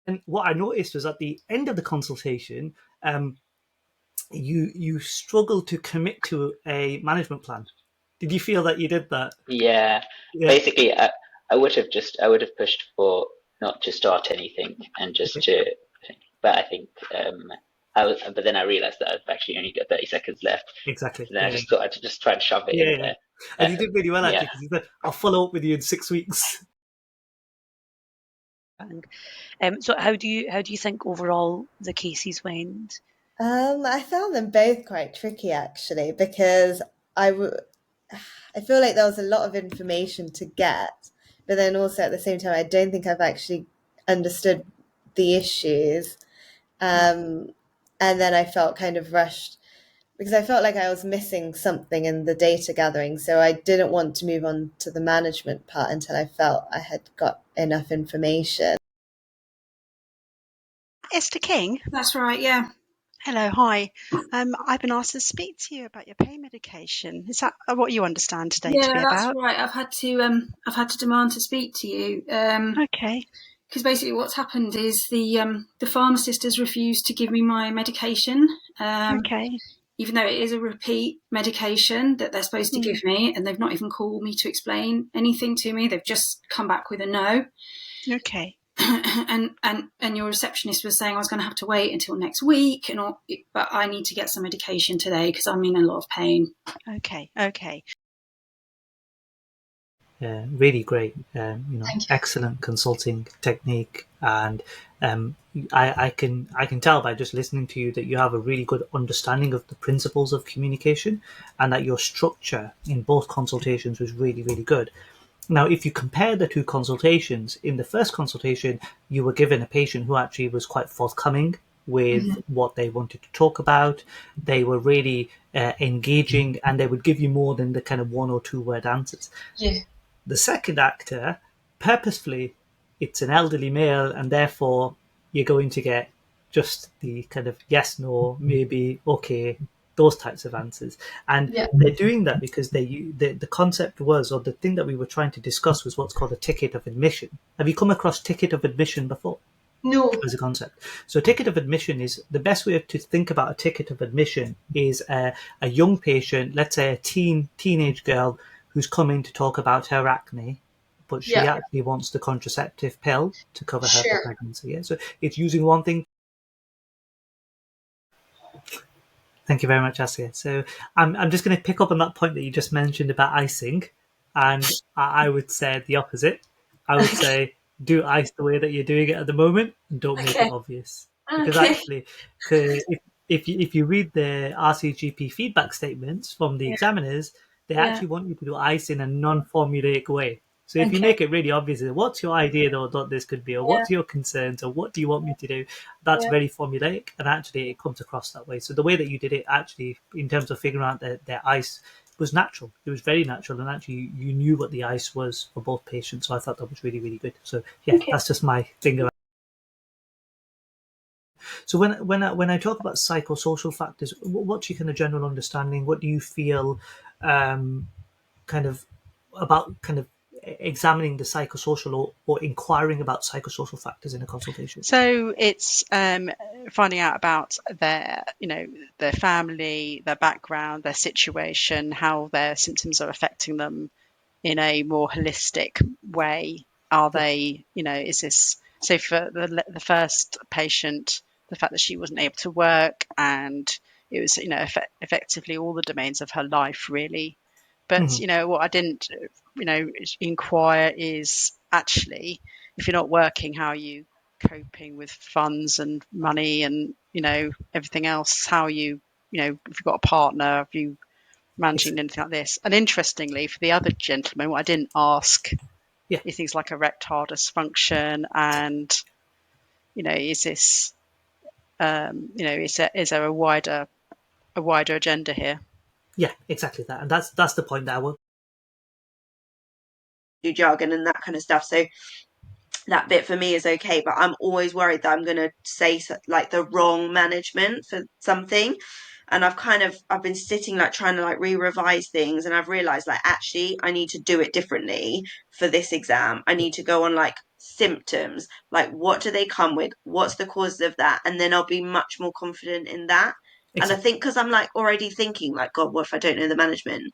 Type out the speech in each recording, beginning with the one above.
And what I noticed was at the end of the consultation, you struggled to commit to a management plan. Did you feel that you did that? Yeah, Yeah. basically, I would have pushed for not to start anything and just Okay. to, but I think but then I realized that I've actually only got 30 seconds left. Exactly. So then I Yeah. just thought I'd just try and shove it Yeah. in Yeah. there. And you did really well Yeah. actually, because you said, "I'll follow up with you in 6 weeks." So how do you think overall the cases went? I found them both quite tricky actually because I feel like there was a lot of information to get, but then also at the same time, I don't think I've actually understood the issues. Um, and then I felt kind of rushed because I felt like I was missing something in the data gathering. So I didn't want to move on to the management part until I felt I had got enough information. Esther King? That's right, yeah. Hello, hi. I've been asked to speak to you about your pain medication. Is that what you understand today to be Yeah, that's about? right. I've had to demand to speak to you. Okay. Because basically what's happened is the pharmacist has refused to give me my medication. Okay. Even though it is a repeat medication that they're supposed to give me, and they've not even called me to explain anything to me. They've just come back with a no. Okay. and your receptionist was saying I was going to have to wait until next week, but I need to get some medication today because I'm in a lot of pain. Okay. Really great, excellent consulting technique, and I can tell by just listening to you that you have a really good understanding of the principles of communication, and that your structure in both consultations was really, really good. Now, if you compare the two consultations, in the first consultation, you were given a patient who actually was quite forthcoming with what they wanted to talk about. They were really engaging, and they would give you more than the kind of 1 or 2 word answers. Yeah. The second actor, purposefully, it's an elderly male, and therefore you're going to get just the kind of yes, no, maybe, okay, those types of answers. And Yeah. they're doing that because the concept was, or the thing that we were trying to discuss was what's called a ticket of admission. Have you come across ticket of admission before? No. As a concept. So ticket of admission is the best way to think about a ticket of admission is a young patient, let's say a teenage girl who's coming to talk about her acne, but she Yeah. actually wants the contraceptive pill to cover her Sure. pregnancy. Yeah? So it's using one thing. Thank you very much, Asia. So I'm just going to pick up on that point that you just mentioned about icing, and I would say the opposite. I would say do ice the way that you're doing it at the moment, and don't make it Okay. obvious. Because Okay. actually, if you read the RCGP feedback statements from the examiners, they Yeah. actually want you to do ice in a non-formulaic way. So if you Okay. make it really obvious, what's your idea though that this could be, or what's your concerns, or what do you want me to do? That's Yeah. very formulaic, and actually it comes across that way. So the way that you did it, actually, in terms of figuring out their ice, was natural. It was very natural, and actually you knew what the ice was for both patients. So I thought that was really, really good. So yeah, Okay. that's just my thing about. So when I talk about psychosocial factors, what's your kind of general understanding? What do you feel, kind of about kind of examining the psychosocial, or inquiring about psychosocial factors in a consultation? So it's finding out about their family, their background, their situation, how their symptoms are affecting them in a more holistic way. Are they, is this, so for the first patient, the fact that she wasn't able to work, and it was, effectively all the domains of her life, really. But, what I didn't, inquire is actually, if you're not working, how are you coping with funds and money and, everything else? How are you, if you've got a partner, have you managing anything like this? And interestingly, for the other gentleman, what I didn't ask is things like erectile dysfunction and, is this, is there a wider agenda here? Yeah, exactly that, and that's the point that I will. Do jargon and that kind of stuff. So that bit for me is okay, but I'm always worried that I'm going to say like the wrong management for something. and I've been sitting like trying to like re-revise things, and I've realized like actually I need to do it differently for this exam. I need to go on like symptoms, like what do they come with, what's the causes of that, and then I'll be much more confident in that. And I think because I'm like already thinking like, God, what if I don't know the management?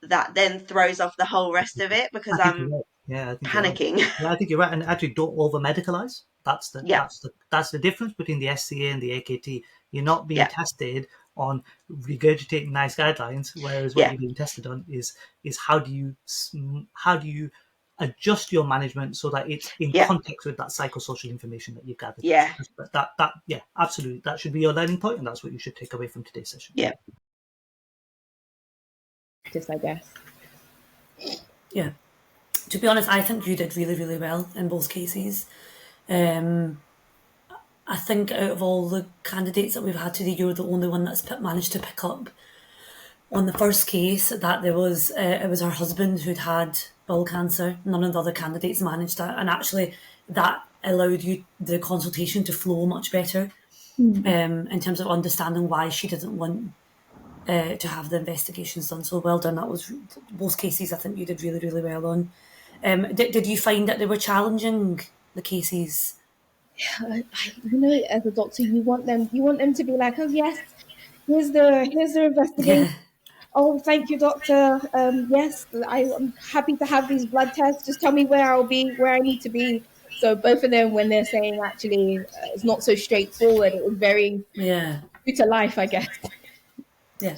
That then throws off the whole rest of it because I'm right. Yeah, I think panicking. You're right. Yeah, I think you're right. And actually, don't over medicalize. That's Yeah, the difference between the SCA and the AKT. You're not being yeah, tested on regurgitating nice guidelines, whereas what yeah, you're being tested on is how do you adjust your management so that it's in yeah, context with that psychosocial information that you've gathered. yeah, But that yeah, absolutely, that should be your learning point, and that's what you should take away from today's session. yeah. Just, I guess. Yeah. To be honest, I think you did really, really well in both cases. I think out of all the candidates that we've had today, you're the only one that's managed to pick up on the first case that there was it was her husband who'd had bowel cancer. None of the other candidates managed that, and actually that allowed you the consultation to flow much better in terms of understanding why she didn't want to have the investigations done. So well done. That was both cases. I think you did really, really well on. Did you find that they were challenging, the cases? As a doctor, you want them to be like, oh yes, here's the investigation. Yeah. Oh, thank you, doctor. Yes, I'm happy to have these blood tests. Just tell me where I'll be, where I need to be. So both of them, when they're saying actually it's not so straightforward, it was very Yeah. true to life, I guess. Yeah.